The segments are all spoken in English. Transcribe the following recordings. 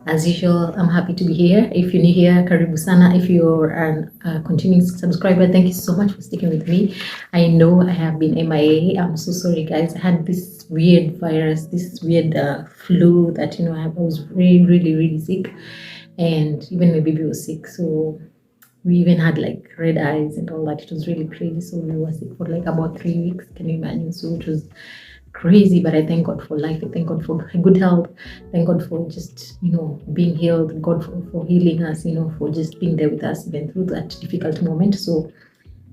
As usual, I'm happy to be here. If you're new here, karibu sana. If you're a continuing subscriber, thank you so much for sticking with me. I know I have been MIA. I'm so sorry, guys. I had this weird virus, this weird flu that, I was really, really, really sick. And even my baby was sick. So we even had like red eyes and all that. It was really crazy. So we were sick for like about 3 weeks. Can you imagine? So it was crazy, but I thank God for life. I thank God for good health. Thank God for just being healed. God for healing us. For just being there with us even through that difficult moment. So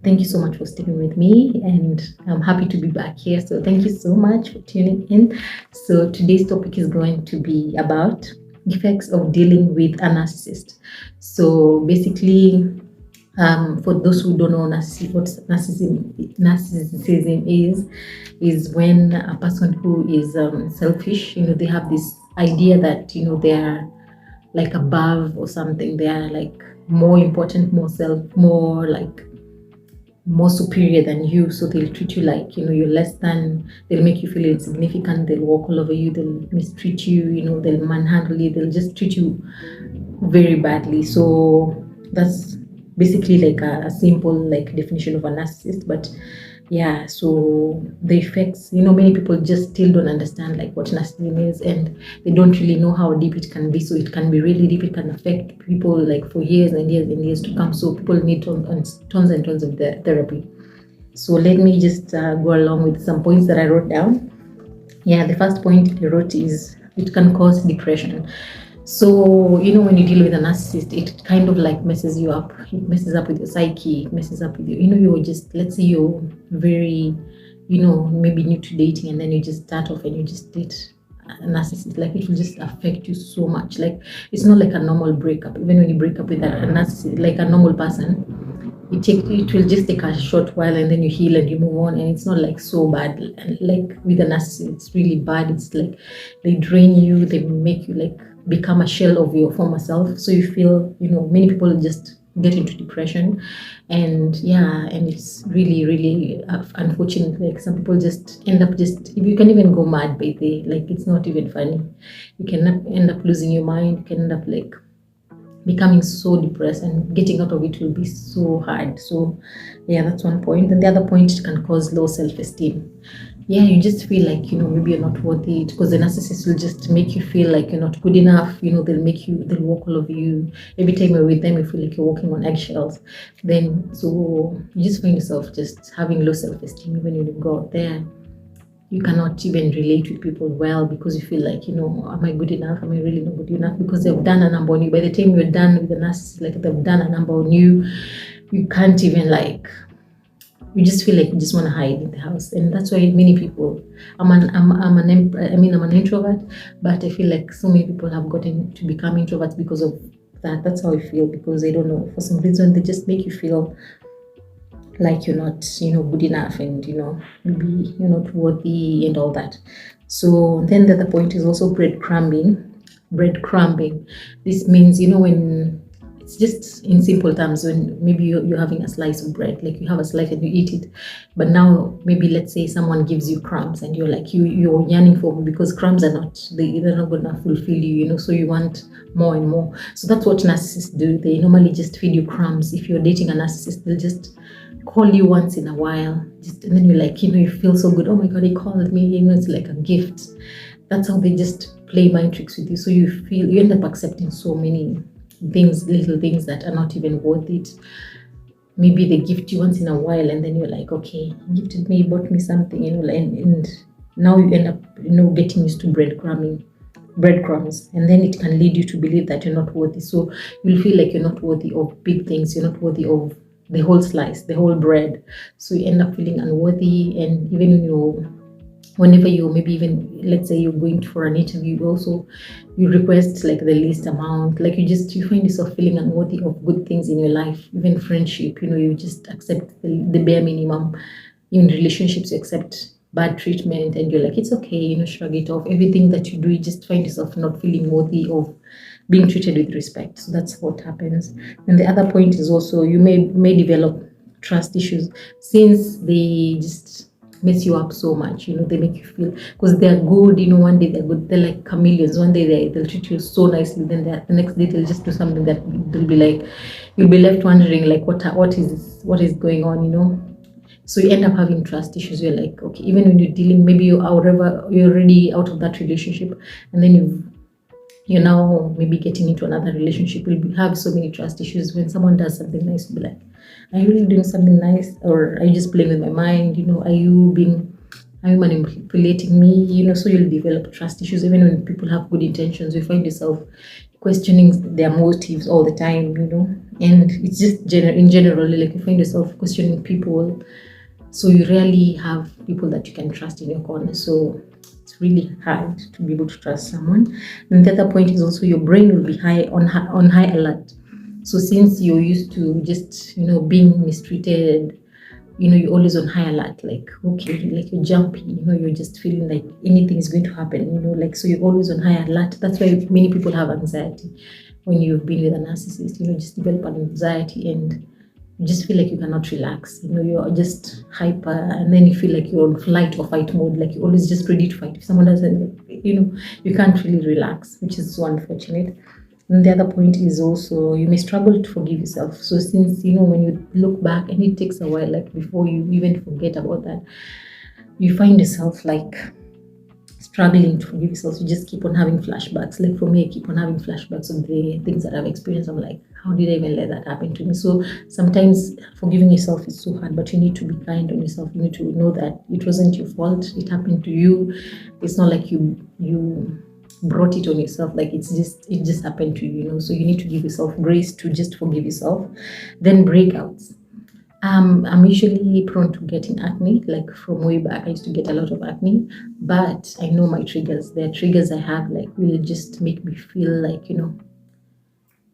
thank you so much for sticking with me, and I'm happy to be back here. So thank you so much for tuning in. So today's topic is going to be about effects of dealing with a narcissist. So basically, for those who don't know what narcissism is when a person who is selfish, they have this idea that they are like above or something. They are like more important, more superior than you. So they'll treat you like you're less than. They'll make you feel insignificant. They'll walk all over you. They'll mistreat you. They'll manhandle you. They'll just treat you very badly. So that's basically like a simple like definition of a narcissist. But yeah, so the effects, many people just still don't understand like what narcissism is, and they don't really know how deep it can be. So it can be really deep. It can affect people like for years and years and years to come. So people need tons and tons of therapy. So let me just go along with some points that I wrote down. Yeah, the first point I wrote is it can cause depression. So, when you deal with a narcissist, it kind of like messes you up. It messes up with your psyche. It messes up with you. You're just, let's say you're very, maybe new to dating, and then you just start off and you just date a narcissist. Like, it will just affect you so much. Like, it's not like a normal breakup. Even when you break up with a narcissist, like a normal person, it will just take a short while, and then you heal and you move on, and it's not like so bad. And like with a narcissist, it's really bad. It's like they drain you. They make you like become a shell of your former self. So you feel, many people just get into depression, and it's really, really unfortunate. Like some people just end up you can even go mad by the, like, it's not even funny. You can end up losing your mind. You can end up like becoming so depressed, and getting out of it will be so hard. So yeah, that's one point. And the other point, it can cause low self-esteem. Yeah, you just feel like maybe you're not worthy, because the narcissist will just make you feel like you're not good enough. They'll walk all over you. Every time you're with them, you feel like you're walking on eggshells. Then so you just find yourself just having low self-esteem. Even when you go out there, you cannot even relate with people well, because you feel like, am I good enough? Am I really not good enough? Because they've done a number on you. By the time you're done with the narcissist, like they've done a number on you, you can't even like, you just feel like you just want to hide in the house. And that's why many people, I'm an introvert, but I feel like so many people have gotten to become introverts because of that. That's how I feel, because they don't know, for some reason they just make you feel like you're not good enough, and maybe you're not worthy and all that. So then the other point is also breadcrumbing. This means when it's just in simple terms, when maybe you're having a slice of bread, like you have a slice and you eat it, but now maybe let's say someone gives you crumbs, and you're like you're yearning for, because crumbs are not they're not gonna fulfill you, so you want more and more. So that's what narcissists do. They normally just feed you crumbs. If you're dating a narcissist, they'll just call you once in a while, and then you're like, you feel so good. Oh my God, he called me. It's like a gift. That's how they just play mind tricks with you. So you end up accepting so many things, little things that are not even worth it. Maybe they gift you once in a while, and then you're like, okay, he gifted me, he bought me something, and now you end up, getting used to breadcrumbs, and then it can lead you to believe that you're not worthy. So you'll feel like you're not worthy of big things. You're not worthy of the whole slice, the whole bread. So you end up feeling unworthy. And even whenever you maybe even, let's say you're going for an interview, you request like the least amount. Like you find yourself feeling unworthy of good things in your life. Even friendship, you just accept the bare minimum. In relationships, you accept bad treatment, and you're like, it's okay, shrug it off. Everything that you do, you just find yourself not feeling worthy of being treated with respect. So that's what happens. And the other point is also, you may develop trust issues, since they mess you up so much. They make you feel, because they're good. One day they're good. They're like chameleons. One day they'll treat you so nicely. Then the next day they'll just do something that they'll be like, you'll be left wondering like, what is this? What is going on? So you end up having trust issues. You're like, okay, even when you're dealing, maybe you're already out of that relationship, and then you're now maybe getting into another relationship. You'll have so many trust issues. When someone does something nice, you'll be like, are you really doing something nice, or are you just playing with my mind? Are you manipulating me? So you'll develop trust issues. Even when people have good intentions, you find yourself questioning their motives all the time. And it's just in general, like you find yourself questioning people. So you rarely have people that you can trust in your corner. So it's really hard to be able to trust someone. And the other point is also your brain will be on high alert. So since you're used to just being mistreated, you're always on high alert, like, okay, like you're jumpy, you're just feeling like anything is going to happen, like, so you're always on high alert. That's why many people have anxiety when you've been with a narcissist. Just develop an anxiety, and you just feel like you cannot relax. You're just hyper, and then you feel like you're on flight or fight mode, like you're always just ready to fight. If someone doesn't, you can't really relax, which is so unfortunate. And the other point is also you may struggle to forgive yourself. So since, when you look back, and it takes a while, like before you even forget about that, you find yourself like struggling to forgive yourself. You just keep on having flashbacks. Like for me, I keep on having flashbacks of the things that I've experienced. I'm like, how did I even let that happen to me? So sometimes forgiving yourself is so hard, but you need to be kind on yourself. You need to know that it wasn't your fault. It happened to you. It's not like you brought it on yourself, like it just happened to you. So you need to give yourself grace to just forgive yourself. Then breakouts. I'm usually prone to getting acne. Like from way back, I used to get a lot of acne, but I know my triggers. There are triggers I have, like, will just make me feel like,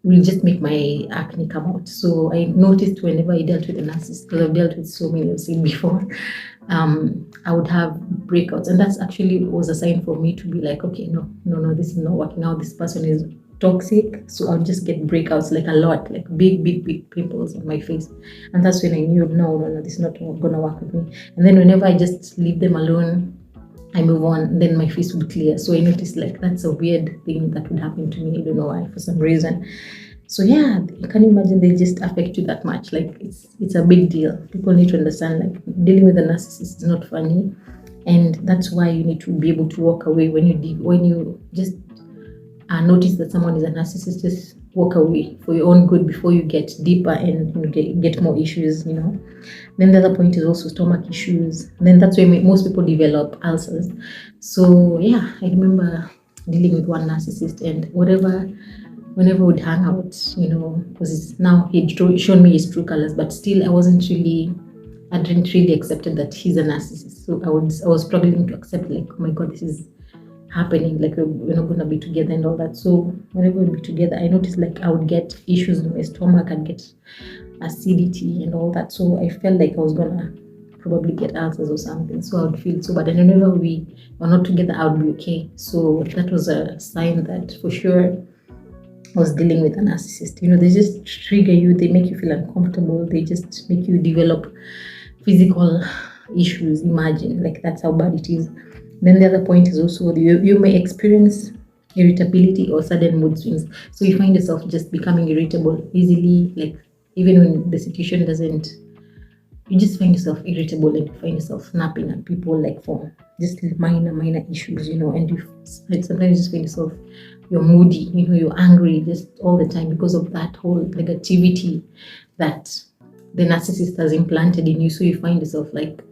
will just make my acne come out. So I noticed whenever I dealt with a narcissist, because I've dealt with so many, I've seen before, I would have breakouts, and that's actually was a sign for me to be like, okay, no, this is not working out. This person is toxic. So I'll just get breakouts, like a lot, like big pimples on my face, and that's when I knew, no, this is not gonna work with me. And then whenever I just leave them alone, I move on, then my face would clear. So I noticed like that's a weird thing that would happen to me. I don't know why, for some reason. So yeah, can you imagine they just affect you that much? Like it's a big deal. People need to understand, like, dealing with a narcissist is not funny, and that's why you need to be able to walk away when you just notice that someone is a narcissist. Just walk away for your own good before you get deeper and get more issues. Then the other point is also stomach issues. Then that's where most people develop ulcers. So yeah, I remember dealing with one narcissist, and whenever we'd hang out, because now he'd shown me his true colors, but still I didn't really accepted that he's a narcissist. So I was struggling to accept, like, oh my God, this is happening, like we're not gonna be together and all that. So whenever we'd be together, I noticed like I would get issues in my stomach, I'd get acidity and all that. So I felt like I was gonna probably get ulcers or something. So I would feel so bad, and whenever we were not together, I would be okay. So that was a sign that for sure I was dealing with a narcissist. They just trigger you, they make you feel uncomfortable, they just make you develop physical issues. Imagine, like, that's how bad it is. Then the other point is also you may experience irritability or sudden mood swings. So you find yourself just becoming irritable easily, like even when the situation doesn't, you just find yourself irritable, and you find yourself snapping at people, like for just minor issues, and you sometimes just find yourself, you're moody, you're angry just all the time because of that whole negativity that the narcissist has implanted in you. So you find yourself like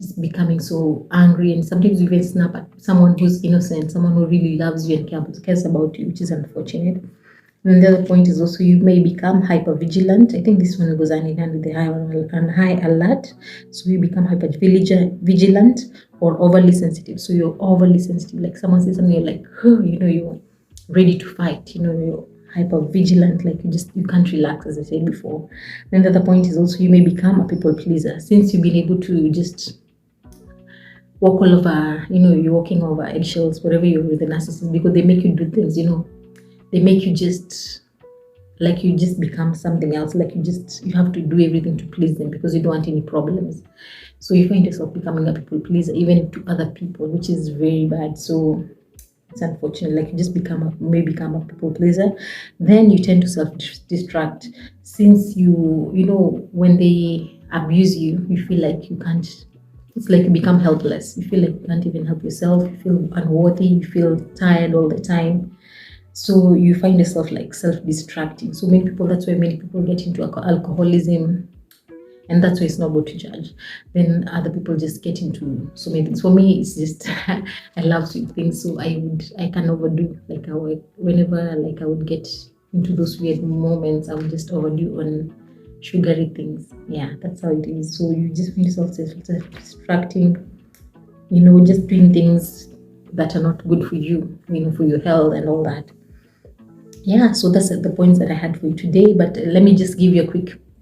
just becoming so angry, and sometimes you even snap at someone who's innocent, someone who really loves you and cares about you, which is unfortunate. And the other point is also you may become hypervigilant. I think this one goes hand in hand with the high alert. So you become hypervigilant or overly sensitive. So you're overly sensitive. Like someone says something, you're like, oh, you're ready to fight. You're hypervigilant. Like you can't relax, as I said before. Then the other point is also you may become a people pleaser, since you've been able to just walk all over. You're walking over eggshells wherever you're with the narcissist, because they make you do things. They make you just like you just become something else, like you have to do everything to please them because you don't want any problems. So you find yourself becoming a people pleaser even to other people, which is very bad. So it's unfortunate, like you just may become a people pleaser. Then you tend to self-destruct, since you know, when they abuse you, you feel like you can't, it's like you become helpless. You feel like you can't even help yourself. You feel unworthy. You feel tired all the time. So you find yourself like self-destructing. So many people, that's why many people get into alcoholism, and that's why it's not good to judge. Then other people just get into so many things. For me, it's just I love sweet things, so I can overdo. Like whenever like I would get into those weird moments, I would just overdo on sugary things. Yeah, that's how it is. So you just find yourself self-destructing, just doing things that are not good for you, for your health and all that. Yeah, so that's the points that I had for you today. But let me just give you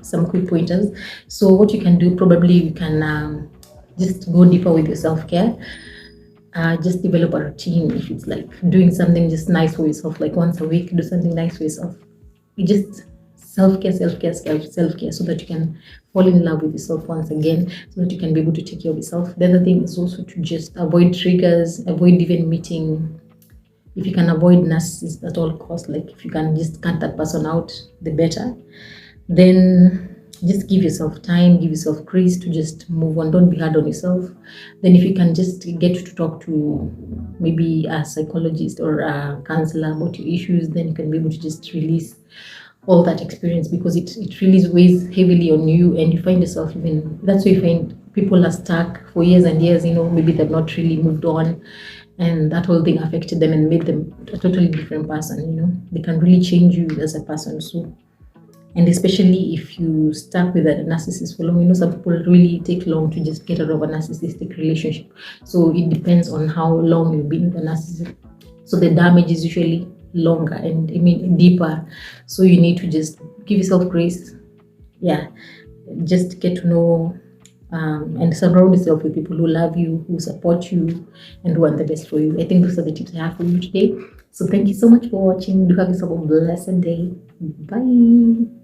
some quick pointers. So what you can do, probably you can just go deeper with your self-care. Just develop a routine. If it's like doing something just nice for yourself, like once a week, do something nice for yourself. You just self-care, so that you can fall in love with yourself once again, so that you can be able to take care of yourself. The other thing is also to just avoid triggers, avoid even meeting. If you can avoid narcissists at all costs, like if you can just cut that person out, the better. Then just give yourself time, give yourself grace to just move on. Don't be hard on yourself. Then if you can just get to talk to maybe a psychologist or a counselor about your issues, then you can be able to just release all that experience, because it really weighs heavily on you, and you find yourself even, that's why you find people are stuck for years and years, maybe they've not really moved on, and that whole thing affected them and made them a totally different person. They can really change you as a person. So, and especially if you stuck with a narcissist for long, some people really take long to just get out of a narcissistic relationship. So it depends on how long you've been with a narcissist. So the damage is usually longer and deeper. So you need to just give yourself grace. Yeah, just get to know and surround yourself with people who love you, who support you, and who want the best for you. I think those are the tips I have for you today. So thank you so much for watching. Do have yourself a blessed day. Bye.